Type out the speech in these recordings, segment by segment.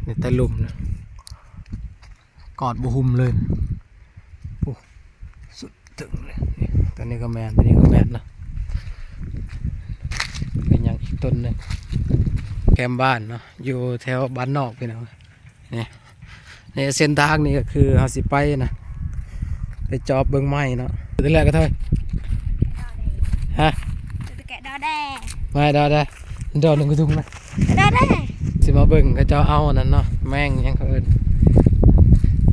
นี่แต่ลุ่มนะกอดบุหุมเลยโอ้สุดถึงเลยตอนนี้ก็แมนนะเป็นอย่างอีกต้นหนึ่งแคมบ้านเนาะอยู่แถวบ้านนอกพี่น้องนี่ในเส้นทางนี้ก็คือเอาสิไปนะไปจอบเบิ้งไม้เนาะตัวแรกก็เท่าฮะแกะดอแดไม่ดอได้ดอหนึ่งกระทุงนะดอแดสิมาเบิ้งก็จะเอานั่นเนาะแม่งยังเขาเอิญ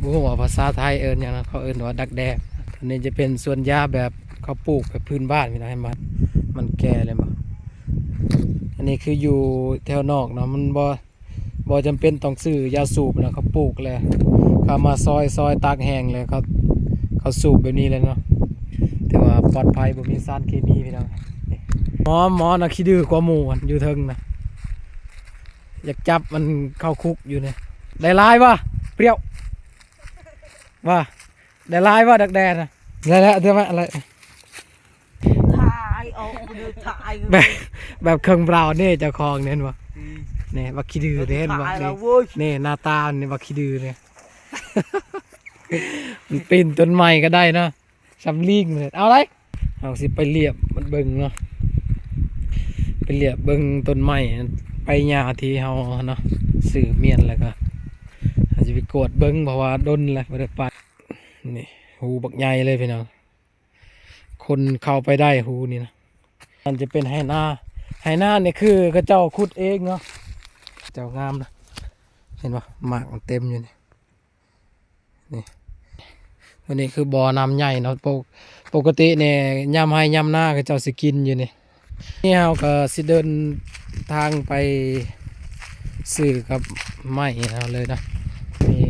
บุหัวภาษาไทยเอิญอย่างนั้นเขาเอิญว่าดักแดกอันนี้จะเป็นสวนหญ้าแบบเขาปลูกแบบพื้นบ้านพี่น้องเห็นไหมมันแก่เลยมั้งอันนี้คืออยู่แถวนอกเนาะมันบ่จำเป็นต้องซื้อยาสูบนะเขาปลูกเลยเขามาซอยตากแห้งเลยเขาสูบแบบนี้เลยเนาะแต่ว่าปลอดภัยบ่มีสารเคมีพี่น้องหมอนะขี้ดื้อกว่าหมูอยู่เทิงนะอยากจับมันเข้าคุกอยู่เนี่ยได้ลายป่ะเปรี้ยวว่าได้ลายป่ะดักแดนนะแล้วเดี๋ยวมาอะไรแบบเครื่องเปล่าเนี่ยเจ้าของเนี่ยวะเนี่ยบักขี้ดื้อเนี่ยวะเนี่ยหน้าตาเนี่ยบักขี้ดื้อเนี่ยมันปีนต้นไม้ก็ได้เนาะซ้ำลิงเลยเอาไรเอาสิไปเรียบมันเบิ่งเนาะไปเรียบเบิ่งต้นไม้ไปหญ้าที่เฮาเนาะสื่อเมียนแล้วก็อาจจะไปกดเบิ่งเพราะว่าดนแหละบ่ได้ไปนี่หูบักใหญ่เลยพี่น้องคนเข้าไปได้หูนี่นะมันจะเป็นไหหน้าเนี่ยคือกระเจ้าขุดเองเนาะเจ้างามนะเห็นปะหมากมันเต็มอยู่นี่ตัวนี้คือบ่อน้ำใหญ่เนาะปกติเนี่ยย่ำให้ย่ำหน้ากระเจ้าสิกินอยู่นี่เราก็สิเดินทางไปซื้อกับไม้เอาเลยนะนี่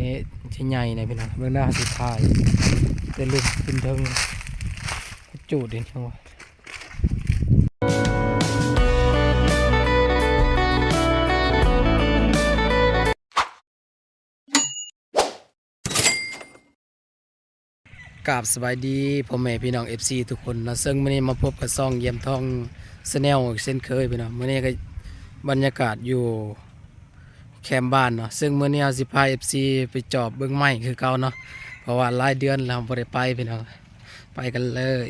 ชิ้นใหญ่เนี่ยพี่น้องเบื้องหน้าสุดท้ายจะลุ่มขึ้นเทิงจูดเองช่างวะกราบสบายดีพ่อแม่พี่น้อง FC ทุกคนนะซึ่งวันนี้มาพบกับซ่องเยี่ยมทองสแนลเช่นเคยพี่น้องวันนี้ก็บรรยากาศอยู่แคมป์บ้านเนาะซึ่งเมื่อนี้เอาสิพา FC ไปจอบเบื้องไม้คือเก่าเนาะเพราะว่าหลายเดือนเราบ่ได้ไปพี่น้องไปกันเลย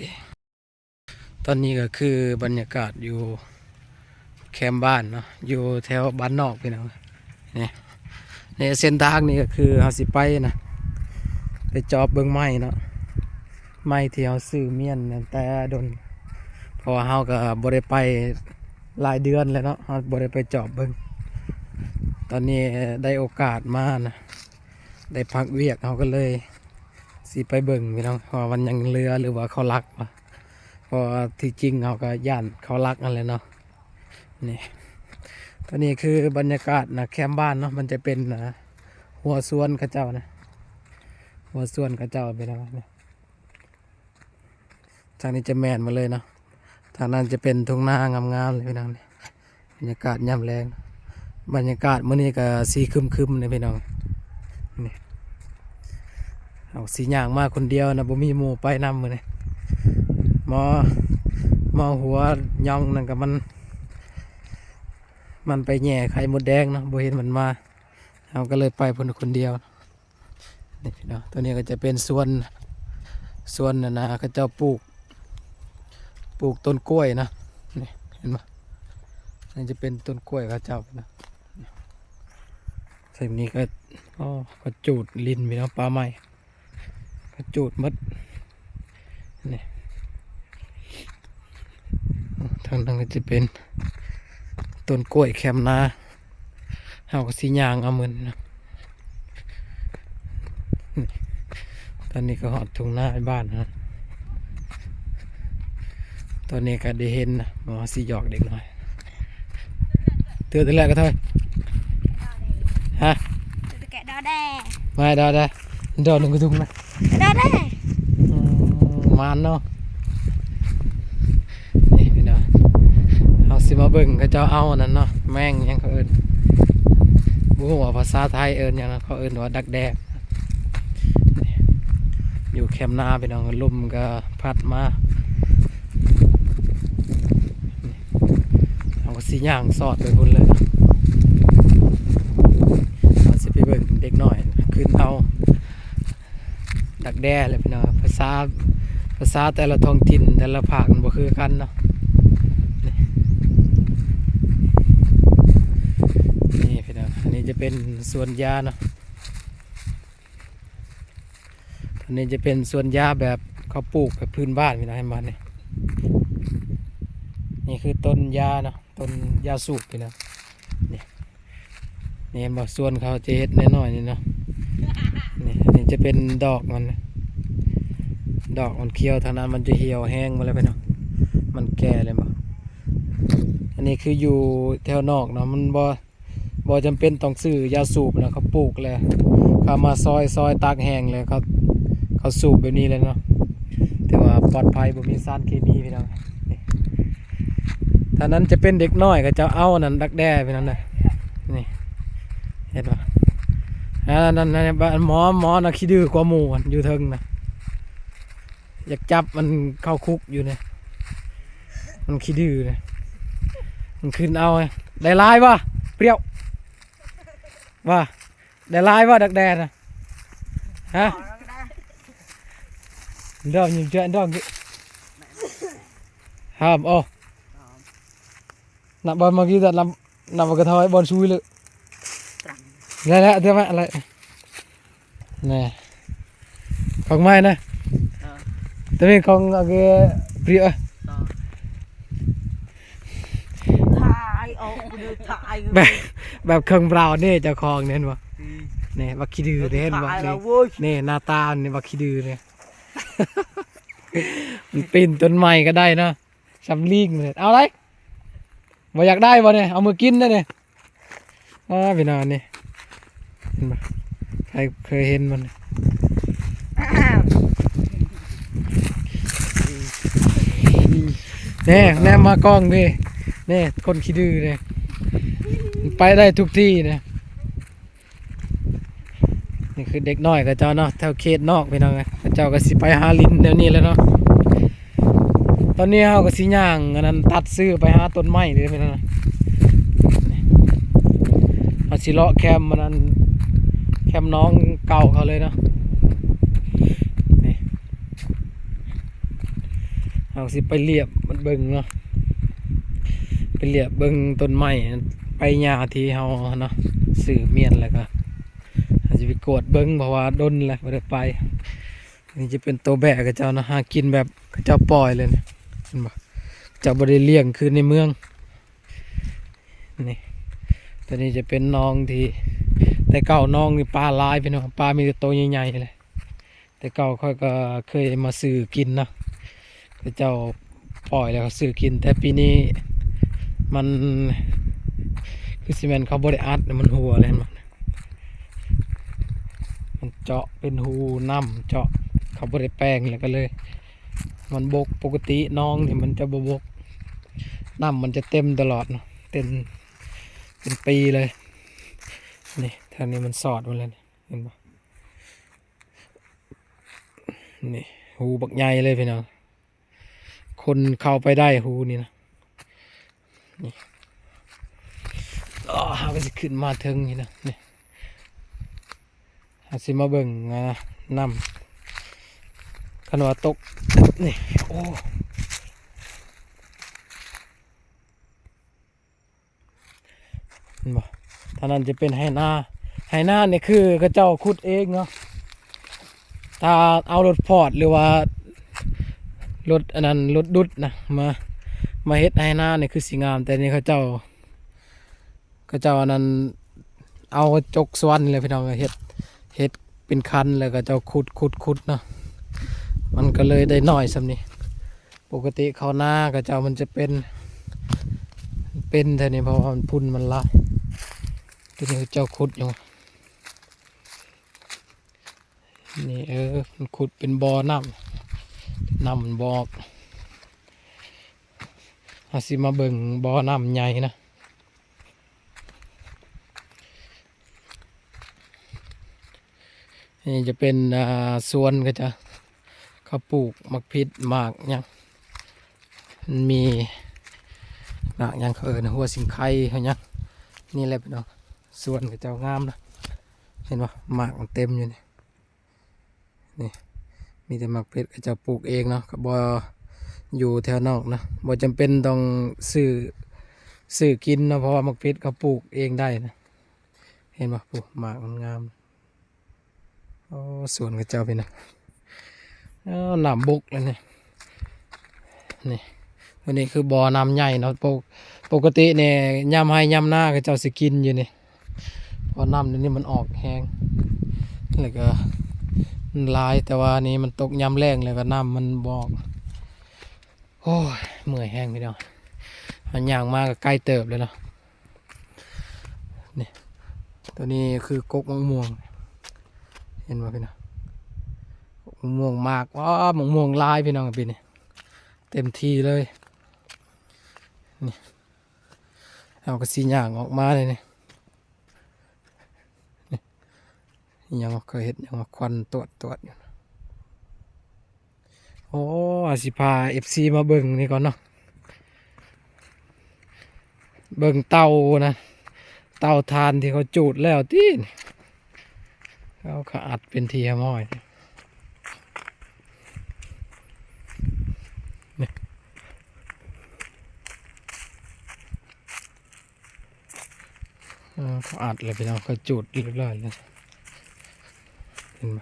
ตอนนี้ก็คือบรรยากาศอยู่แคมป์บ้านเนาะอยู่แถวบ้านนอกพี่น้องนี่ในเส้นทางนี้ก็คือเอาสิไปนะไปจอบเบื้องไม้เนาะไม้ที่เราซื้อเมียนแต่โดนเพราะว่าเราก็บ่ได้ไปหลายเดือนแล้วเนาะเราบ่ได้ไปจอบเบิ่งตอนนี้ได้โอกาสมานะได้พักเวียกเราก็เลยสิไปเบิ่งพี่น้องเพราะมันยังเรือหรือว่าเขาลักวะเพราะที่จริงเราก็ย่านเขาลักนั่นแหละเนาะนี่ตอนนี้คือบรรยากาศนะแคมป์บ้านเนาะมันจะเป็นหัวสวนกระเจ้านะหัวสวนกระเจ้าไปแล้วนะทางนี้จะแมนมาเลยเนาะทางนั้นจะเป็นทุ่งนางามๆเลยพี่น้องนี่บรรยากาศย่ำแรงบรรยากาศมื้อนี้ก็สีครึมๆเลยพี่น้องนี่เอาสีย่างมาคนเดียวนะบ่มีหมู่ไปนำมื้อนี้มอหัวย่องนั่นก็มันไปแย่ไข่มดแดงเนาะบ่เห็นมันมาเราก็เลยไปคนเดียวนี่พี่น้องตัวนี้ก็จะเป็นสวนนะเขาเจ้าปลูกต้นกล้วยนะนี่เห็นไหมนี่จะเป็นต้นกล้วยเขาเจ้านะสิ่งนี้ก็จูดลินพี่น้องปลาไม้ก็จูดมัดนี่ทางนั้นก็จะเป็นต้นกล้วยแคมนาเอาก็สียางเอามือนนะตอนนี้ก็หอดทุ่งนาบ้านนะตอนนี้ก็ได้เห็นนะหมอสีหยอกเด็กหน่อยเตือนตัวแรกก็เท่าฮะแกะดอแดไม่ดอได้ดอหนึ่งกระทุงนะดอแดมันเนาะนี่พี่น้องเอาสิมาเบิ่งก็จะเอานั่นเนาะแม่งยังเขาเอิญบุหัวภาษาไทยเอิญอย่างนั้นเขาเอิญว่าดักแดกอยู่แคมป์นาไปน้องลมก็พัดมาเอาสีย่างสอดไปบนเลย สิ ดักแด้เลยพี่น้องภาษาแต่ละท้องถิ่นแต่ละภาคมันบ่คือกันเนาะนี่พี่น้องอันนี้จะเป็นสวนยาเนาะอันนี้จะเป็นสวนยาแบบเขาปลูกแบบพื้นบ้านพี่น้องให้มาเนี่ยนี่คือต้นยาเนาะต้นยาสูบพี่น้องนี่เห็นบ่ส่วนเขาจะเฮ็ดน้อยๆนี่เนาะนี่จะเป็นดอกมันนะดอกมันเขียวทางนั้นมันจะเหี่ยวแห้งมาแล้วพี่น้องมันแก่เลยบ่อันนี้คืออยู่แถวนอกเนาะมันบ่จำเป็นต้องซื้อยาสูบนะเขาปลูกเลยเขามาซอยตากแห้งเลยเขาสูบแบบนี้เลยเนาะแต่ว่าปลอดภัยบ่มีสารเคมีพี่น้องถ้านั้นจะเป็นเด็กน้อยก็จะเอานั่นดักแด้พี่น้องเลยนี่เห็นป่ะนั่นหมอนะขี้ดื้อกว่าหมู่อยู่เทิงนะอยากจับมันเข้าคุกอยู่เนี่ยมันขี้ดื้อเนี่ยมันขึ้นเอาได้ลายป่ะเปรี้ยวว่าได้ลายป่ะดักแด้นะฮะเริ่มยิงเจอเริ่มกี่ห้ามโอ้นับบอลเมื่อกี้แต่นับกระทอยบอลช่วยเลยแล้วเดี๋ยวมาอะไรนี่ของไม้นะแต่ไม่ของอะไรเปรี้ยวแบบเครื่องเปล่าเนี่ยเจ้าของเนี่ยเห็นปะเนี่ยวักขี้ดื้อเนี่ยเห็นปะเนี่ยหน้าตาเนี่ยวักขี้ดื้อเนี่ยมันปีนต้นไม้ก็ได้นะซ้ำลิงเลยเอาไรบ่อยากได้บ่เนี่ยเอามือกินได้เนี่ยพี่น้องนี่เห็นปะใครเคยเห็นมันเนี่ยแนมมากล้องดิเนี่ยคนขี้ดื้อเนี่ยไปได้ทุกที่เนี่ยนี่คือเด็กน้อยกับเจ้าเนาะแถวเขตนอกพี่น้องไงเจ้าก็สิไปหาลิ้นเดี๋ยวนี้แล้วเนาะตอนนี้เขาก็สิย่างอันนั้นตัดซื้อไปหาต้นไม้เลยพี่น้องเขาสิเลาะแคมมันนั้นแคมน้องเก่าเขาเลยเนาะนี่เขาสิไปเรียบมันเบิ่งเนาะไปเรียบเบิ่งต้นไม้ไปหญ้าที่เขาเนาะซื้อเมียนแล้วก็อาจจะไปกดเบิ้งเพราะว่าดนแหละไม่ได้ไปนี่จะเป็นตัวแบกกับเจ้านะหากินแบบเจ้าปล่อยเลยเนี่ยเห็นปะเจ้าบริเลี้ยงคือในเมืองนี่ตัวนี้จะเป็นน้องที่แต่เก่าน้องนี่ปลาลายไปเนาะปลามีแต่ตัวใหญ่ๆเลยแต่เก่าค่อยก็เคยมาซื้อกินนะแต่เจ้าปล่อยแล้วก็ซื้อกินแต่ปีนี้มันคือซีเมนต์เขาบริอัดมันหัวเลยมันเจาะเป็นหูน้ำเจาะเขาบริแปลงแล้วก็เลยมันบกปกติน้องที่มันจะบกน้ำมันจะเต็มตลอดเนาะเต็มเป็นปีเลยนี่ทางนี้มันสอดมาเลยเห็นปะนี่หูบักใหญ่เลยพี่น้องคนเข้าไปได้หูนี่นะนี่หาก็จะขึ้นมาถึงนี่นะนี่หาสิมาเบิ่งน้ำขนว่าตกนี่โอ้เห็นบ่ท่านั้นจะเป็นไหหน้าเนี่ยคือกระเจ้าขุดเองเนาะถ้าเอารถพอดหรือว่ารถอันนั้นรถดุดนะมาเฮ็ดไหหน้าเนี่ยคือสีงามแต่นี่เขาเจ้าอันนั้นเอาจกสวรรค์เลยพี่น้องเฮ็ดเป็นคันแล้วก็เจ้าขุดเนาะมันก็เลยได้น้อยสำนี้ปกติเขาหน้าก็เจ้ามันจะเป็นแต่นี่เพราะว่ามันพุ่นมันลายตัวนี้เจ้าขุดอยู่นี่มันขุดเป็นบ่อน้ำมันบอกอาสิมาเบิ่งบ่อน้ำใหญ่นะนี่จะเป็นสวนก็จะเขาปลูกมักพริกหมากยังมันมีหมากยังเขาหัวสิงไข่เขายังนี่แหละพี่น้องสวนก็จะงามนะเห็นปะหมากมันเต็มอยู่นี่ มีแต่หมักเพชรก็จะปลูกเองเนาะก็บ่อยู่แถวนอกนะบ่จำเป็นต้องซื้อกินเนาะเพราะว่าหมักเพชรเขาปลูกเองได้นะเห็นบ่ปลูกหมากมันงามโอ้สวนกับเจ้าพี่นะน้ำบุกเลยนี่วันนี้คือบ่อน้ำใหญ่เนาะปกติเนี่ยยามให้ยามหน้าก็เจ้าสิกินอยู่นี่เพอน้ำนี่มันออกแห้งแล้วก็มันหลายแต่ว่านี่มันตกยามแรงแล้วก็น้ำมันบอกโอ้ยเมื่อยแห้งพี่น้องมันย่างมากก็ใกล้เติบเลยเนาะนี่ตัวนี้คือกกมะม่วงเห็นไหมพี่น้องมะม่วงมากว้ามะม่วงลายพี่น้องปีนี้เต็มที่เลยนี่เอากระสีย่างออกมาเลยนี่ยังเคยเห็นยังควันตรวจอยู่โอ้อาสิพาFCมาเบิ่งนี่ก่อนเนาะเบิ่งเตานะเตาทานที่เขาจูดแล้วที่เขาขอัดเป็นทีม้อยนี่เขาอัดเลยพี่น้องเขาจูดเรียบร้อยแล้วเห็นไหม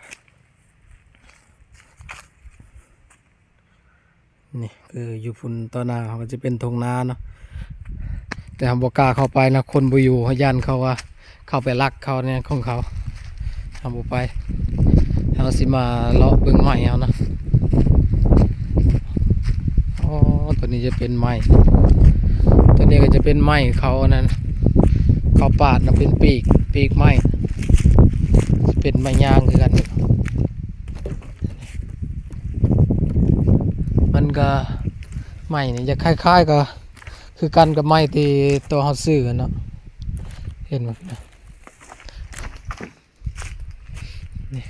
นี่คืออยู่พุ่นตอนหน้าเขาก็จะเป็นทงนาเนาะแต่ทำบกล้าเข้าไปนะคนบุอยู่เขายันเขาว่าเข้าไปลักเขาเนี่ยของเขาทำบุไปเขาสิมาเลาะเบิ่งไม้เอานะอ๋อตัวนี้จะเป็นไม้ตัวนี้ก็จะเป็นไม้เขานั้นเขาปาดนะเป็นปีกไม้เป็นไม้ยางคือกันมันก็ไม้นี่จะคล้ายๆกับคือกันกับไม้ที่ตัวเขาซื้อกันเนาะเห็นไหมนี่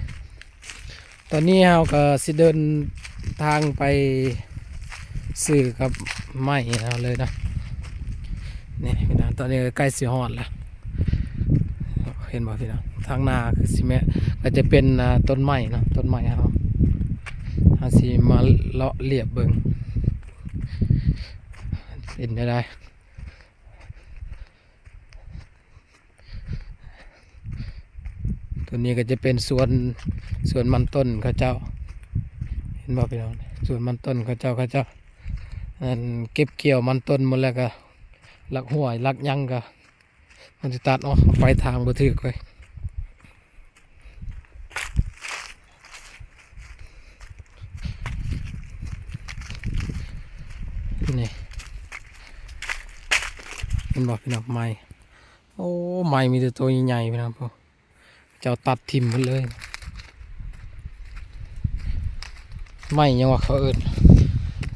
ตอนนี้เราก็สิเดินทางไปซื้อกับไม้เราเลยนะนี่พี่น้องตอนนี้ใกล้สิฮอดแล้วเห็นบ่พี่น้องทางหน้าคือสิแม่ก็จะเป็นต้นไม้เนาะต้นไม้เราสิมาเลาะเลียบเบิ่งเห็นได้ตัวนี้ก็จะเป็นสวนมันต้นเขาเจ้าเห็นบ่พี่น้องสวนมันต้นเขาเจ้าอันเก็บเกี่ยวมันต้นหมดแล้วก็ลักห้วยลักยังก็มันจะตัดออกไปทางบ่ถึกไว้นี่เห็นบ่พี่น้องไม้โอ้ไม้มีแต่ตัวใหญ่ๆพี่น้องพวกเจ้าตัดทิ่มหมดเลยไม้ยังว่าเขาเอิ้น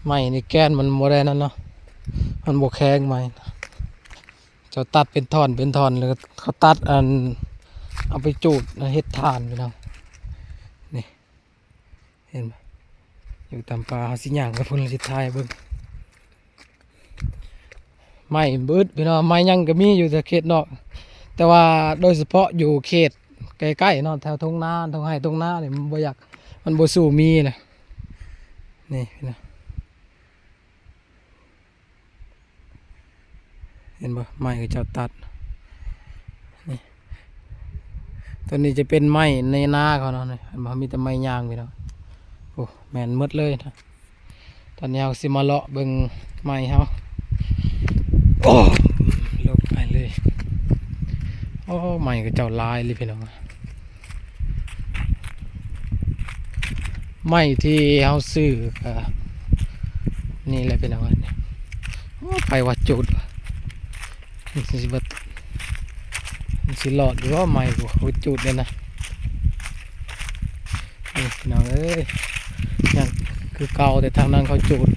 ไม้นี่แก้นมันบ่ได้นั่นเนาะมันบ่แข็งไม้เจ้าตัดเป็นท่อนแล้วเขาตัดอันเอาไปจูดเฮ็ดถ่านพี่น้องนี่เห็นไหมอยู่ตามป่าเฮาสิย่างกับพุ่นสิถ่ายเบิ่งไม้เบิดพี่น้องไม้ยังก็มีอยู่แต่เขตนอกแต่ว่าโดยเฉพาะอยู่เขตใกล้ๆเนาะแถวทุ่งนาทุ่งไร่ทุ่งนาเนี่ยมันบ่อยากมันบ่สู้มีนะนี่พี่น้องเห็นบ่ไม้ก็เจ้าตัดนี่ตัวนี้จะเป็นไม้ในนาเขาเนาะนี่มันมีแต่ไม้ยางพี่น้องโอ้แม่นหมดเลยนะตอนนี้เราสิมาเลาะเบิ่งไม้เฮาโอ้ลงไปเลยโอ้ไม้ก็เจ้าลายเลยพี่น้องไม้ที่เฮาซื้อก็นี่แหละพี่น้องไปวัดจุดมันสิบัดมันสิหลอดหรือว่าไม้กูวัดจุดเลยนะนี่พี่น้องเอ้ยยังคือเก่าแต่ทางนั้นเขาจุด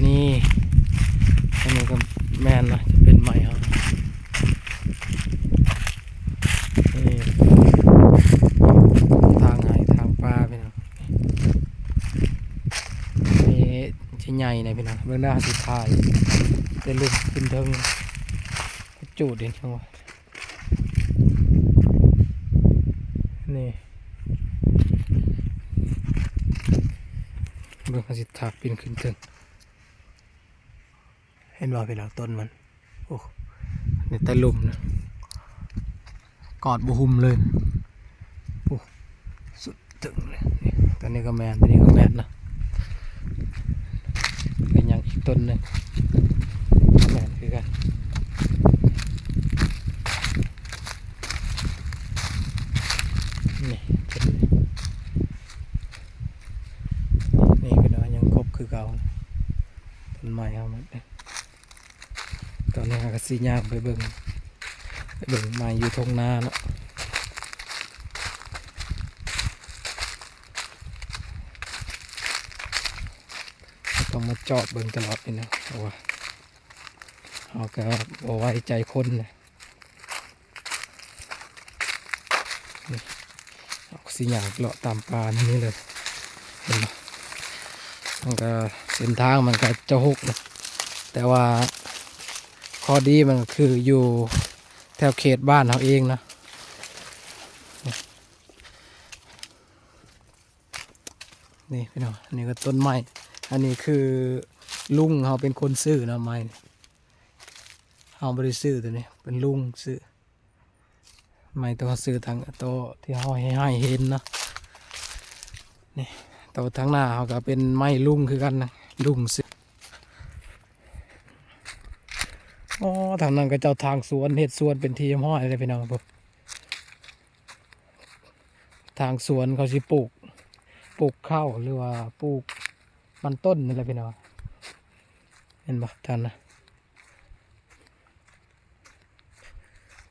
นี่อันนี้ก็แม่นนะจะเป็นไม้เอานี่ทางไหนทางป่าพี่น้องนี่ชิ้นใหญ่นะพี่น้องเบื้องหน้าสุดท้ายจะลุ่มขึ้นเทิงจูดเด่นช่างวะนี่ เบิ่งเขาสิถากปีนขึ้นถึงเห็นบ่พี่น้องต้นมันโอ้นี่แต่ลุ่มนะกอดบ่หุ่มเลยโอ้สุดถึงเลยนี่ตอนนี้ก็แมนตอนนี้ก็แมนนะเป็นยังอีกต้นหนึงแมนคือกันนี่ต้นนี้นี่พี่น้องยังครบคือเก่าต้นไม้เอาหมดเลยตอนนี้ก็สิย่างไปเบิ่งไม้อยู่ทงนาเนาะต้องมาจอดเบิ่งตลอดนี่นะเพราะว่าเขาก็บ่ไว้ใจคนเลยนี่เอาสิย่างเลาะตามป่านี่เลยเห็นไหมมันก็เส้นทางมันก็จะหกนะแต่ว่าข้อดีมันก็คืออยู่แถวเขตบ้านเราเองนะนี่พี่น้องอันนี้ก็ต้นไม้อันนี้คือลุงเขาเป็นคนซื้อนะไม้เขาบริซื้อตัวนี้เป็นลุงซื้อไม้ตัวซื้อทางตัวที่เขาให้เห็นนะนี่ตัวทางหน้าเขาก็เป็นไม้ลุงคือกันนะลุงซื้ออ๋อทางนั้นก็เจ้าทางสวนเห็ดสวนเป็นทีมห้อยเลยพี่น้องพวกทางสวนเขาสิปลูกข้าวหรือว่าปลูกมันต้นนี่แหละพี่น้องเห็นปะท่านนะ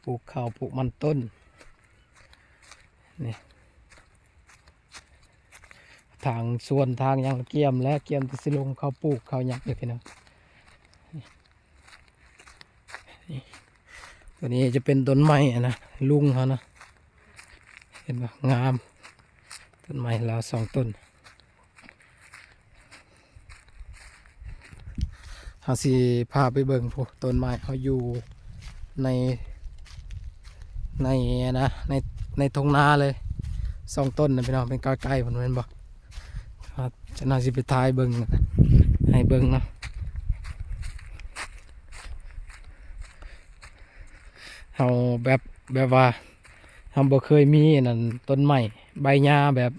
ปลูกข้าวปลูกมันต้นนี่ทางสวนทางยังเกี่ยมและเกี่ยมที่สิลงเขาปลูกเขาหยักเลยพี่น้องตัวนี้จะเป็นต้นไม้นะลุงเขานะเห็นปะงามต้นไม้ลาว2 ต้นเขาสิพาไปเบิ่งพวกต้นไม้เขาอยู่ในนะในทงนาเลย2 ต้นนะพี่น้องเป็นใกล้ๆผมเห็นบ่จะน่าสิไปทายเบิ่งให้เบิ่งนะเขาแบบว่าเขาบ่เคยมีนั่นต้นไม้ใบหญ้าแบบ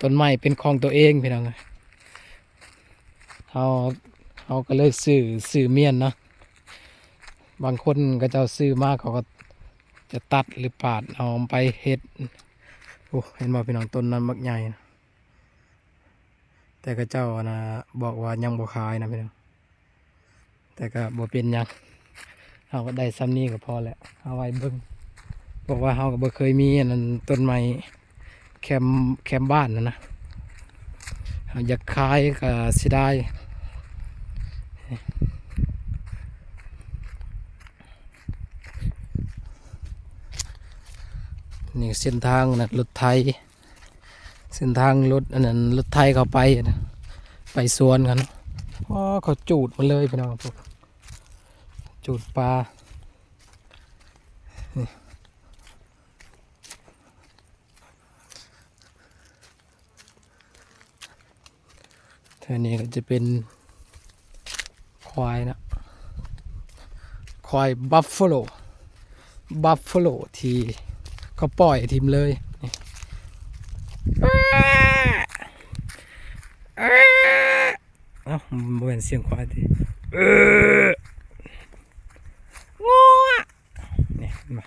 ต้นไม้เป็นของตัวเองพี่น้องเขาก็เลยซื้อเมียนนะบางคนก็จะซื้อมากเขาก็จะตัดหรือปาดเอาไปเฮ็ดโอ้เห็นบ่พี่น้องต้นนั้นมักใหญ่นะแต่ก็เจ้านะบอกว่ายังบ่ขายนะพี่น้องแต่ก็บ่เป็นหยังเขาก็ได้ซ้ำนี้ก็พอแล้วเอาไว้เบิ่งบอกว่าเขาก็บ่เคยมีอันนั้นต้นไม้แคมบ้านนะเขาอยากขายก็สิได้นี่เส้นทางนะรถไทยเส้นทางรถอันนั้นรถไทยเขาไปนะไปสวนกันอ๋อเขาจูดมาเลยพี่น้องพวกจูดปลาเท่านี้ก็จะเป็นควายนะควายบัฟฟาโลที่เขาปล่อยทิมเลยเอ้าบ่เป็นเสียงควายทีงัวนี่มา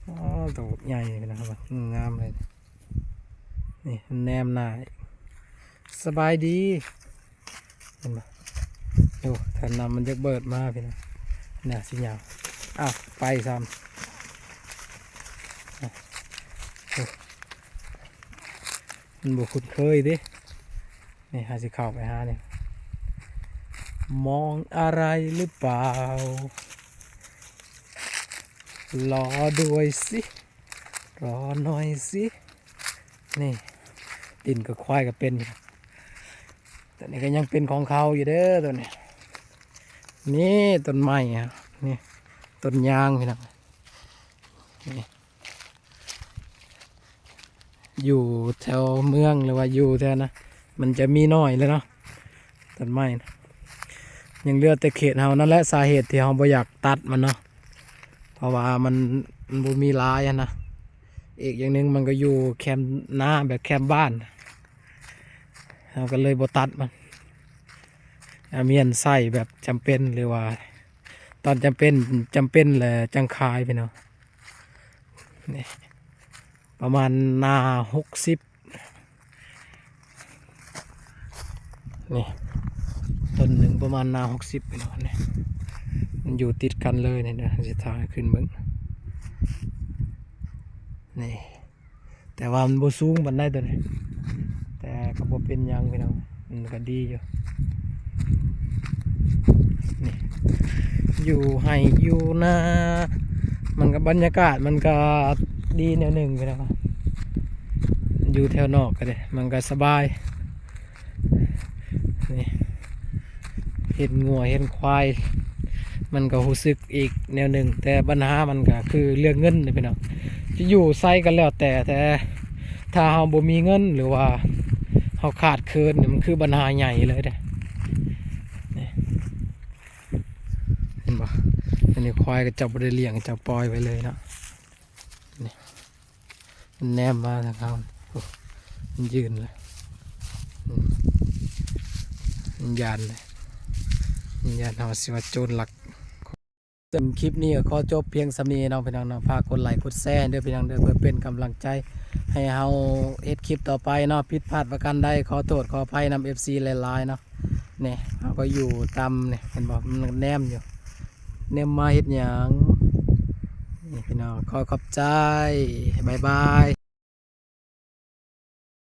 อ๋อตัวใหญ่เลยนะครับงามเลยนี่แนมหน้าสบายดีเห็นปะโอ้ถ้านำมันจะเบิดมาพี่นะน่าสิยาวอ้าวไปซ้ำมันบุคุ้นเคยดินี่หาสิเข้าไปหาเนี่ยมองอะไรหรือเปล่ารอด้วยสิรอหน่อยสินี่ดินกับควายก็เป็นแต่นี่ก็ยังเป็นของเขาอยู่เด้อตัวนี้นี่ต้นไม้อะนี่ต้นยางพี่น้องนี่อยู่แถวเมืองหรือว่าอยู่แถวนะ มันจะมีน้อยเลยเนาะต้นไม้นะยังเหลือแต่เขตเฮานั่นแหละสาเหตุที่เฮาบ่อยากตัดมันเนาะเพราะว่ามันบ่มีหลายอะนะอีกอย่างหนึงมันก็อยู่แคมป์หน้าแบบแคมป์บ้านเราก็เลยบ่ตัดมันเมียนใส่แบบจำเป็นหรือว่า ตอนจำเป็นแหละจังคายไปเนาะนี่ประมาณนา60นี่ต้นหนึ่งประมาณนา60ไปเนาะนี่มันอยู่ติดกันเลยเนี่ยนะจะทางขึ้นเบิ่งนี่แต่ว่ามันบ่สูงบันไดตัวนี้แต่ก็บ่เป็นหยังไปเนาะมันก็ดีอยู่นี่อยู่ให้อยู่นามันก็บรรยากาศมันก็ดีแนวหนึ่งไปแล้วอยู่แถวนอกก็ได้มันก็สบายนี่เห็นงัวเห็นควายมันก็รู้สึกอีกแนวหนึ่งแต่ปัญหามันก็คือเรื่องเงินนี่พี่น้องจะอยู่ไซกันแล้วแต่ถ้าเราบ่มีเงินหรือว่าเราขาดเคินนี่มันคือปัญหาใหญ่เลยเด้นี่เห็นบ่อันนี้ควายก็จับบ่ได้เลี้ยงจับปล่อยไว้เลยเนาะนี่มันแนมมาทางเขามันยืนเลยมันยานเลยมันยานเอาสิว่าโจรหลักเต็มคลิปนี้ก็ขอจบเพียงสำนีน้องพี่น้องเนาะฝากกดไลค์กดแชร์เด้อพี่น้องเด้อเพื่อเป็นกำลังใจให้เฮาเฮ็ดคลิปต่อไปเนาะผิดพลาดประการใดขอโทษขออภัยนำ FC หลายๆเนาะนี่เฮาก็อยู่ตามนี่เห็นบ่มันแนมอยู่แนมมาเฮ็ดหยังนี่พี่น้องขอขอบใจบ๊ายบาย